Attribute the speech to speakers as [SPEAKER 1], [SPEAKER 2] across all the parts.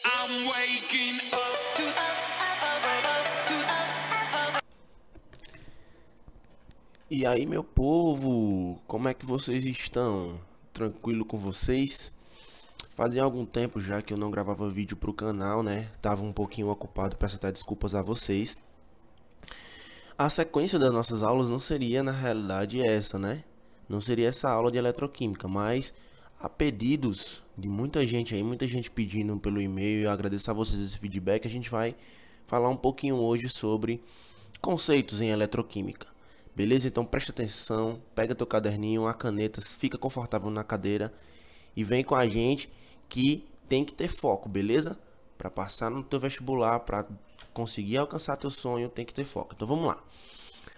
[SPEAKER 1] I'm waking up to
[SPEAKER 2] E aí, meu povo, como é que vocês estão? Tranquilo com vocês? Fazia algum tempo já que eu não gravava vídeo pro canal, né? Tava um pouquinho ocupado, peço até desculpas a vocês. A sequência das nossas aulas não seria, na realidade, essa, né? Não seria essa aula de eletroquímica, mas a pedidos de muita gente aí, muita gente pedindo pelo e-mail, eu agradeço a vocês esse feedback, a gente vai falar um pouquinho hoje sobre conceitos em eletroquímica. Beleza? Então preste atenção, pega teu caderninho, a caneta, fica confortável na cadeira e vem com a gente que tem que ter foco, beleza? Para passar no teu vestibular, para conseguir alcançar teu sonho, tem que ter foco. Então vamos lá.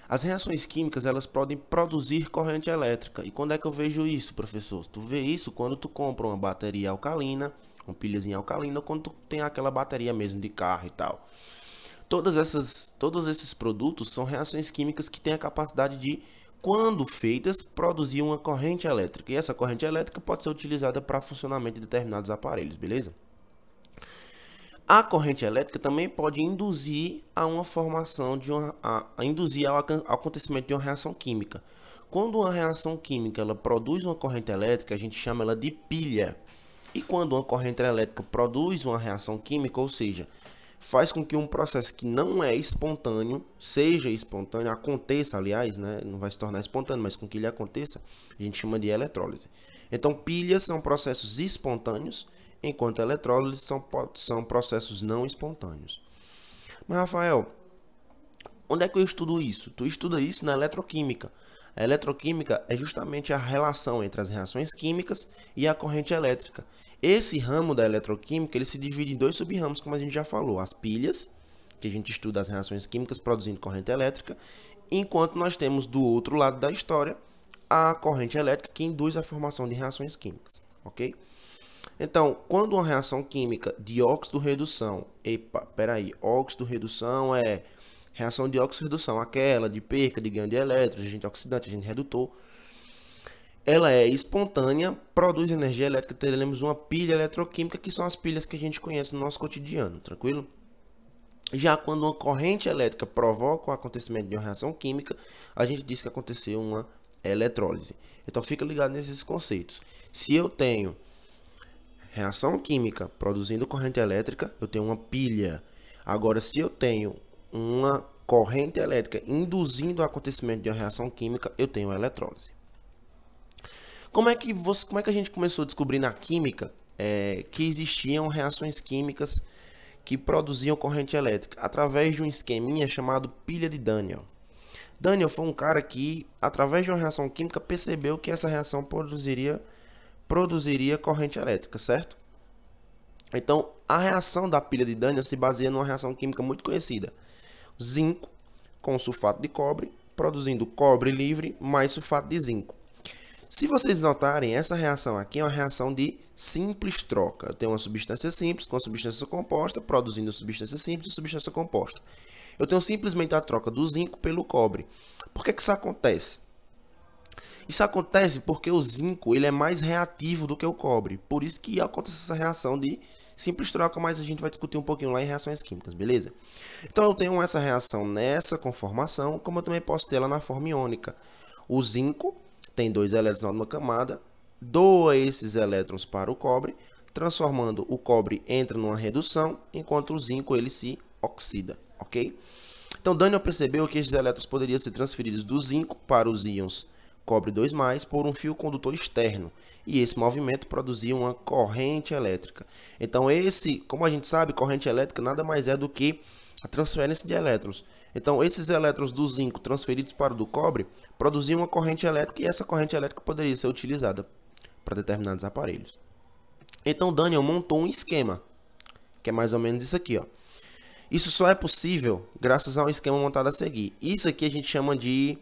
[SPEAKER 2] As reações químicas, elas podem produzir corrente elétrica. E quando é que eu vejo isso, professor? Tu vê isso quando tu compra uma bateria alcalina, uma pilhazinha alcalina, ou quando tu tem aquela bateria mesmo de carro e tal. Todos esses produtos são reações químicas que têm a capacidade de, quando feitas, produzir uma corrente elétrica. E essa corrente elétrica pode ser utilizada para funcionamento de determinados aparelhos, beleza? A corrente elétrica também pode induzir a uma formação de induzir ao acontecimento de uma reação química. Quando uma reação química ela produz uma corrente elétrica, a gente chama ela de pilha. E quando uma corrente elétrica produz uma reação química, ou seja, faz com que um processo que não é espontâneo, seja espontâneo, aconteça, aliás, né? Não vai se tornar espontâneo, mas com que ele aconteça, a gente chama de eletrólise. Então, pilhas são processos espontâneos, enquanto eletrólises são processos não espontâneos. Mas, Rafael, onde é que eu estudo isso? Tu estuda isso na eletroquímica. A eletroquímica é justamente a relação entre as reações químicas e a corrente elétrica. Esse ramo da eletroquímica ele se divide em dois sub-ramos, como a gente já falou. As pilhas, que a gente estuda as reações químicas produzindo corrente elétrica, enquanto nós temos do outro lado da história a corrente elétrica que induz a formação de reações químicas, ok? Então, quando uma reação química de óxido-redução, óxido-redução é reação de óxido-redução, aquela de perca de ganho de elétrons, agente oxidante, agente redutor, ela é espontânea, produz energia elétrica, teremos uma pilha eletroquímica, que são as pilhas que a gente conhece no nosso cotidiano, tranquilo? Já quando uma corrente elétrica provoca o acontecimento de uma reação química, a gente diz que aconteceu uma eletrólise. Então fica ligado nesses conceitos. Se eu tenho reação química produzindo corrente elétrica, eu tenho uma pilha. Agora, se eu tenho uma corrente elétrica induzindo o acontecimento de uma reação química, eu tenho a eletrólise. Como é que a gente começou a descobrir na química que existiam reações químicas que produziam corrente elétrica? Através de um esqueminha chamado pilha de Daniel. Daniel foi um cara que, através de uma reação química, percebeu que essa reação produziria corrente elétrica, certo? Então, a reação da pilha de Daniel se baseia numa reação química muito conhecida. Zinco com sulfato de cobre, produzindo cobre livre mais sulfato de zinco. Se vocês notarem, essa reação aqui é uma reação de simples troca. Eu tenho uma substância simples com substância composta, produzindo substância simples e substância composta. Eu tenho simplesmente a troca do zinco pelo cobre. Por que isso acontece? Isso acontece porque o zinco ele é mais reativo do que o cobre. Por isso que acontece essa reação de simples troca, mas a gente vai discutir um pouquinho lá em reações químicas, beleza? Então eu tenho essa reação nessa conformação, como eu também posso ter ela na forma iônica. O zinco tem 2 elétrons numa camada, doa esses elétrons para o cobre, transformando o cobre entra numa redução, enquanto o zinco ele se oxida, ok? Então Daniel percebeu que esses elétrons poderiam ser transferidos do zinco para os íons cobre 2+, por um fio condutor externo, e esse movimento produzia uma corrente elétrica. Então como a gente sabe, corrente elétrica nada mais é do que a transferência de elétrons. Então esses elétrons do zinco transferidos para o do cobre produziam uma corrente elétrica, e essa corrente elétrica poderia ser utilizada para determinados aparelhos. Então Daniel montou um esquema, que é mais ou menos isso aqui, ó. Isso só é possível graças ao esquema montado a seguir. Isso aqui a gente chama de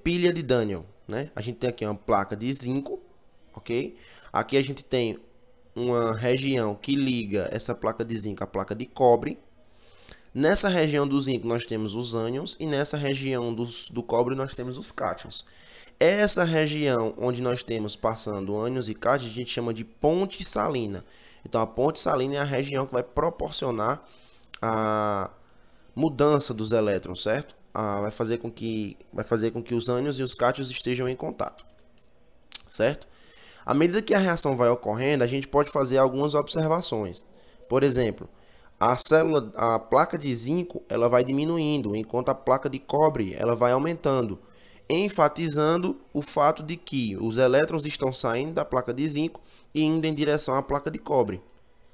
[SPEAKER 2] pilha de Daniel, né? A gente tem aqui uma placa de zinco, ok? Aqui a gente tem uma região que liga essa placa de zinco à placa de cobre. Nessa região do zinco nós temos os ânions e nessa região do cobre nós temos os cátions. Essa região onde nós temos passando ânions e cátions a gente chama de ponte salina. Então a ponte salina é a região que vai proporcionar a mudança dos elétrons, certo? Vai fazer com que os ânions e os cátions estejam em contato, certo? À medida que a reação vai ocorrendo, a gente pode fazer algumas observações. Por exemplo, a placa de zinco, ela vai diminuindo, enquanto a placa de cobre, ela vai aumentando, enfatizando o fato de que os elétrons estão saindo da placa de zinco e indo em direção à placa de cobre,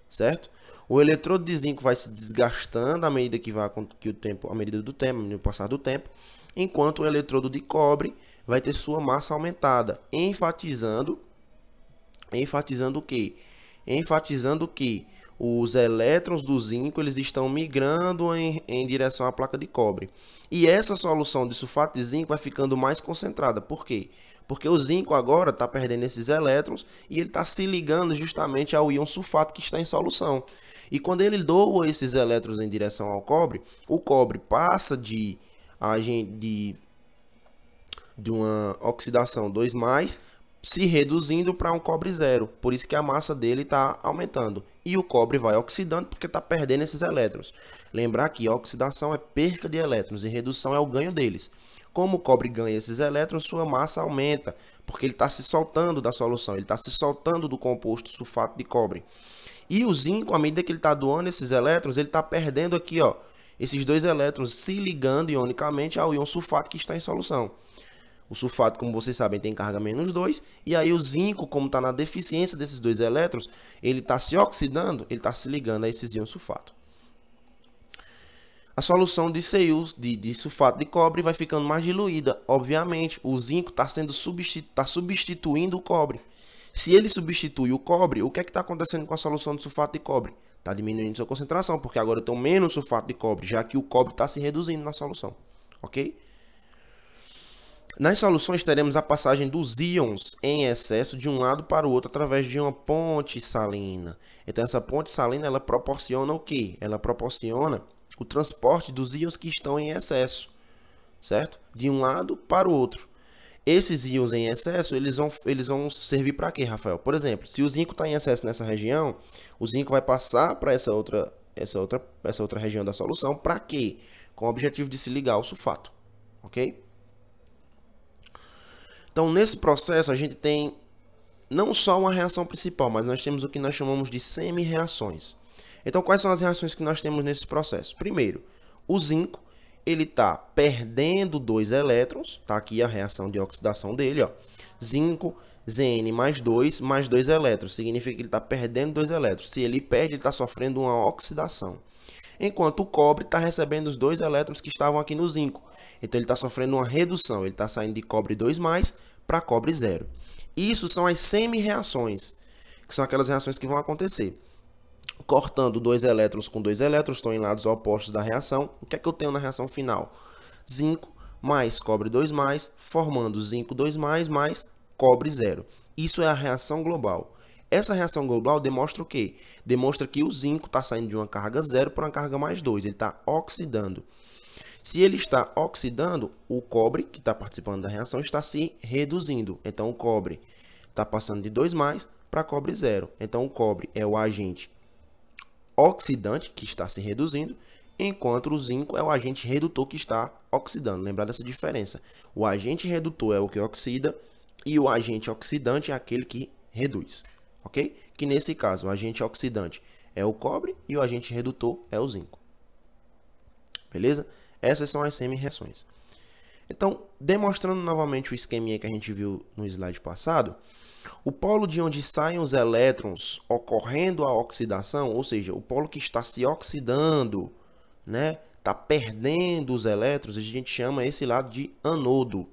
[SPEAKER 2] certo? O eletrodo de zinco vai se desgastando à medida que vai à medida do tempo, no passar do tempo, enquanto o eletrodo de cobre vai ter sua massa aumentada, enfatizando o quê? Enfatizando que os elétrons do zinco eles estão migrando em direção à placa de cobre. E essa solução de sulfato de zinco vai ficando mais concentrada. Por quê? Porque o zinco agora está perdendo esses elétrons e ele está se ligando justamente ao íon sulfato que está em solução. E quando ele doa esses elétrons em direção ao cobre, o cobre passa de uma oxidação 2+, se reduzindo para um cobre zero. Por isso que a massa dele está aumentando. E o cobre vai oxidando porque está perdendo esses elétrons. Lembrar que oxidação é perca de elétrons e redução é o ganho deles. Como o cobre ganha esses elétrons, sua massa aumenta, porque ele está se soltando da solução, ele está se soltando do composto sulfato de cobre. E o zinco, à medida que ele está doando esses elétrons, ele está perdendo aqui, ó, esses dois elétrons se ligando ionicamente ao íon sulfato que está em solução. O sulfato, como vocês sabem, tem carga -2, e aí o zinco, como está na deficiência desses dois elétrons, ele está se oxidando, ele está se ligando a esses íons sulfato. A solução de sulfato de cobre vai ficando mais diluída. Obviamente, o zinco está substituindo o cobre. Se ele substitui o cobre, o que é que está acontecendo com a solução de sulfato de cobre? Está diminuindo sua concentração, porque agora eu tenho menos sulfato de cobre, já que o cobre está se reduzindo na solução. Ok? Nas soluções teremos a passagem dos íons em excesso de um lado para o outro através de uma ponte salina. Então essa ponte salina ela proporciona o quê? Ela proporciona o transporte dos íons que estão em excesso, certo? De um lado para o outro. Esses íons em excesso, eles vão servir para quê, Rafael? Por exemplo, se o zinco está em excesso nessa região, o zinco vai passar para essa outra região da solução. Para quê? Com o objetivo de se ligar ao sulfato, ok? Então, nesse processo, a gente tem não só uma reação principal, mas nós temos o que nós chamamos de semi-reações. Então, quais são as reações que nós temos nesse processo? Primeiro, o zinco, ele está perdendo 2 elétrons, tá aqui a reação de oxidação dele, ó. Zinco, Zn mais 2 elétrons, significa que ele está perdendo 2 elétrons. Se ele perde, ele está sofrendo uma oxidação. Enquanto o cobre está recebendo os 2 elétrons que estavam aqui no zinco. Então ele está sofrendo uma redução, ele está saindo de cobre 2+ para cobre 0. Isso são as semi-reações, que são aquelas reações que vão acontecer. Cortando 2 elétrons com 2 elétrons, estão em lados opostos da reação. O que é que eu tenho na reação final? Zinco mais cobre 2+, formando zinco 2+, mais cobre 0. Isso é a reação global. Essa reação global demonstra o quê? Demonstra que o zinco está saindo de uma carga 0 para uma carga +2. Ele está oxidando. Se ele está oxidando, o cobre, que está participando da reação, está se reduzindo. Então, o cobre está passando de 2+ para cobre 0. Então, o cobre é o agente oxidante, que está se reduzindo, enquanto o zinco é o agente redutor, que está oxidando. Lembrar dessa diferença. O agente redutor é o que oxida e o agente oxidante é aquele que reduz. Ok? Que nesse caso, o agente oxidante é o cobre e o agente redutor é o zinco. Beleza? Essas são as semi-reações. Então, demonstrando novamente o esqueminha que a gente viu no slide passado, o polo de onde saem os elétrons ocorrendo a oxidação, ou seja, o polo que está se oxidando, né, está perdendo os elétrons, a gente chama esse lado de anodo,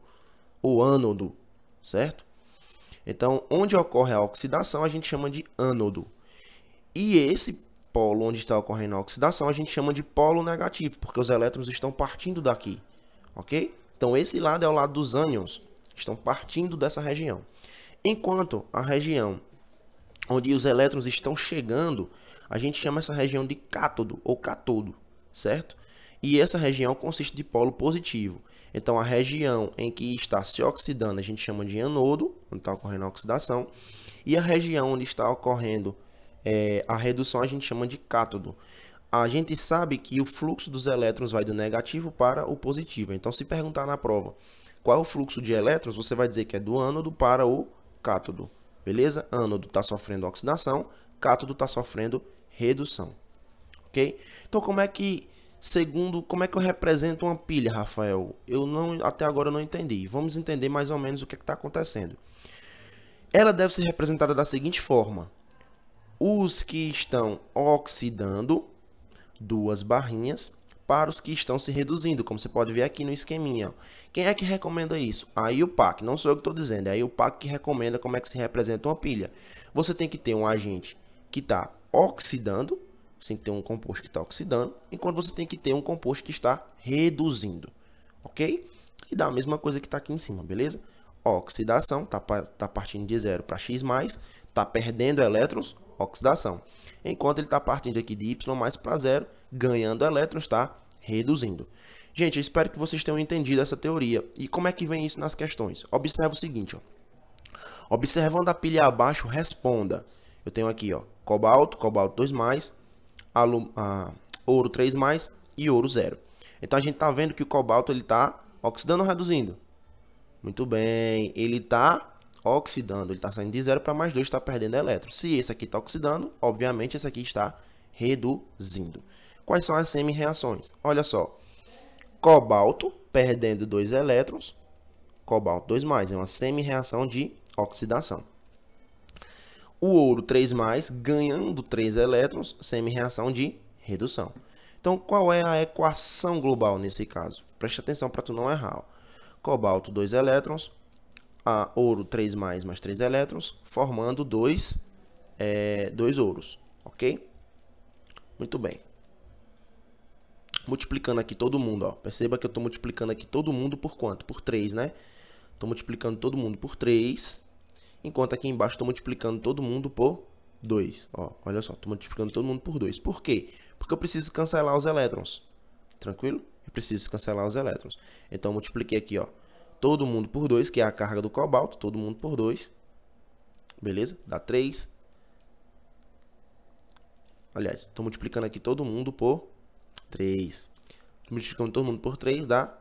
[SPEAKER 2] ou ânodo, certo? Então, onde ocorre a oxidação, a gente chama de ânodo. E esse polo onde está ocorrendo a oxidação, a gente chama de polo negativo, porque os elétrons estão partindo daqui, ok? Então, esse lado é o lado dos ânions, estão partindo dessa região. Enquanto a região onde os elétrons estão chegando, a gente chama essa região de cátodo ou catodo, certo? E essa região consiste de polo positivo. Então, a região em que está se oxidando, a gente chama de anodo, onde está ocorrendo a oxidação. E a região onde está ocorrendo a redução a gente chama de cátodo. A gente sabe que o fluxo dos elétrons vai do negativo para o positivo. Então, se perguntar na prova qual é o fluxo de elétrons, você vai dizer que é do ânodo para o cátodo. Beleza? Ânodo está sofrendo oxidação, cátodo está sofrendo redução. Ok? Então, como é que eu represento uma pilha, Rafael? Até agora eu não entendi. Vamos entender mais ou menos o que está acontecendo. Ela deve ser representada da seguinte forma: os que estão oxidando, duas barrinhas, para os que estão se reduzindo, como você pode ver aqui no esqueminha. Quem é que recomenda isso? A IUPAC, não sou eu que estou dizendo, é a IUPAC que recomenda como é que se representa uma pilha. Você tem que ter um agente que está oxidando, você tem que ter um composto que está oxidando, enquanto você tem que ter um composto que está reduzindo, ok? E dá a mesma coisa que está aqui em cima, beleza? Oxidação, tá partindo de 0 para X+, está perdendo elétrons, oxidação. Enquanto ele está partindo aqui de Y mais para 0, ganhando elétrons, está reduzindo. Gente, eu espero que vocês tenham entendido essa teoria. E como é que vem isso nas questões? Observa o seguinte, ó. Observando a pilha abaixo, responda. Eu tenho aqui, ó, cobalto 2+, ouro 3+, e ouro 0. Então, a gente está vendo que o cobalto está oxidando ou reduzindo? Muito bem, ele está oxidando, ele está saindo de 0 para mais 2, está perdendo elétrons. Se esse aqui está oxidando, obviamente esse aqui está reduzindo. Quais são as semi-reações? Olha só, cobalto perdendo 2 elétrons, cobalto 2+, é uma semi-reação de oxidação. O ouro 3+, ganhando 3 elétrons, semi-reação de redução. Então, qual é a equação global nesse caso? Preste atenção para tu não errar. Cobalto 2 elétrons, ouro 3+, mais 3 elétrons, formando 2 ouros, ok? Muito bem. Multiplicando aqui todo mundo, ó. Perceba que eu estou multiplicando aqui todo mundo por quanto? Por 3, né? Estou multiplicando todo mundo por 3, enquanto aqui embaixo estou multiplicando todo mundo por 2. Ó, olha só, estou multiplicando todo mundo por 2. Por quê? Porque eu preciso cancelar os elétrons. Tranquilo? Eu preciso cancelar os elétrons. Então, eu multipliquei aqui, ó, todo mundo por 2, que é a carga do cobalto. Todo mundo por 2. Beleza? Dá 3. Aliás, estou multiplicando aqui todo mundo por 3. Multiplicando todo mundo por 3 dá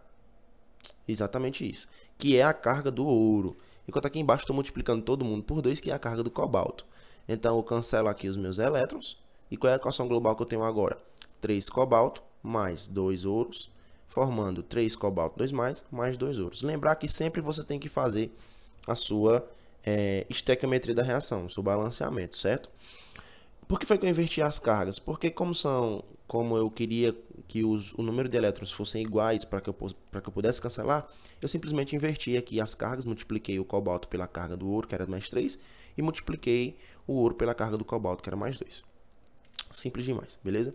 [SPEAKER 2] exatamente isso, que é a carga do ouro. Enquanto aqui embaixo estou multiplicando todo mundo por 2, que é a carga do cobalto. Então, eu cancelo aqui os meus elétrons. E qual é a equação global que eu tenho agora? 3 cobalto mais 2 ouros, formando 3 cobalto 2+, mais 2 ouros. Lembrar que sempre você tem que fazer a sua estequiometria da reação, o seu balanceamento, certo? Por que foi que eu inverti as cargas? Porque como eu queria que o número de elétrons fossem iguais para que eu pudesse cancelar, eu simplesmente inverti aqui as cargas, multipliquei o cobalto pela carga do ouro, que era mais 3, e multipliquei o ouro pela carga do cobalto, que era mais 2. Simples demais, beleza?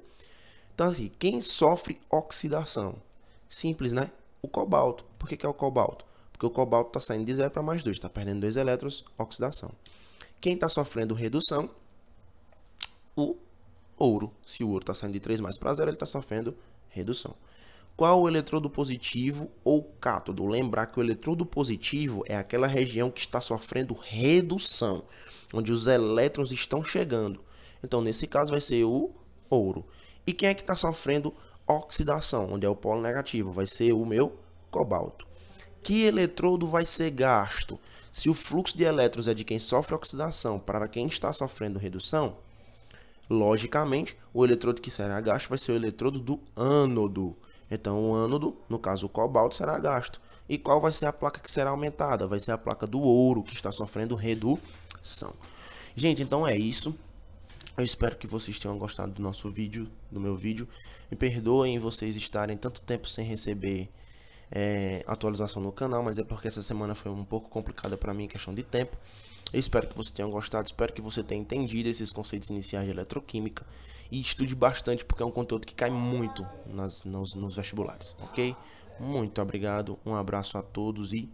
[SPEAKER 2] Então, assim, quem sofre oxidação? Simples, né? O cobalto. Por que é o cobalto? Porque o cobalto está saindo de 0 para mais 2, está perdendo 2 elétrons, oxidação. Quem está sofrendo redução? O ouro. Se o ouro está saindo de 3+ para 0, ele está sofrendo redução. Qual o eletrodo positivo ou cátodo? Lembrar que o eletrodo positivo é aquela região que está sofrendo redução, onde os elétrons estão chegando. Então, nesse caso, vai ser o ouro. E quem é que está sofrendo oxidação, onde é o polo negativo? Vai ser o meu cobalto. Que eletrodo vai ser gasto? Se o fluxo de elétrons é de quem sofre oxidação para quem está sofrendo redução, logicamente, o eletrodo que será gasto vai ser o eletrodo do ânodo. Então, o ânodo, no caso o cobalto, será gasto. E qual vai ser a placa que será aumentada? Vai ser a placa do ouro, que está sofrendo redução. Gente, então é isso. Eu espero que vocês tenham gostado do nosso vídeo, do meu vídeo. Me perdoem vocês estarem tanto tempo sem receber atualização no canal, mas é porque essa semana foi um pouco complicada para mim em questão de tempo. Eu espero que você tenha gostado, espero que você tenha entendido esses conceitos iniciais de eletroquímica e estude bastante, porque é um conteúdo que cai muito nos vestibulares, ok? Muito obrigado, um abraço a todos e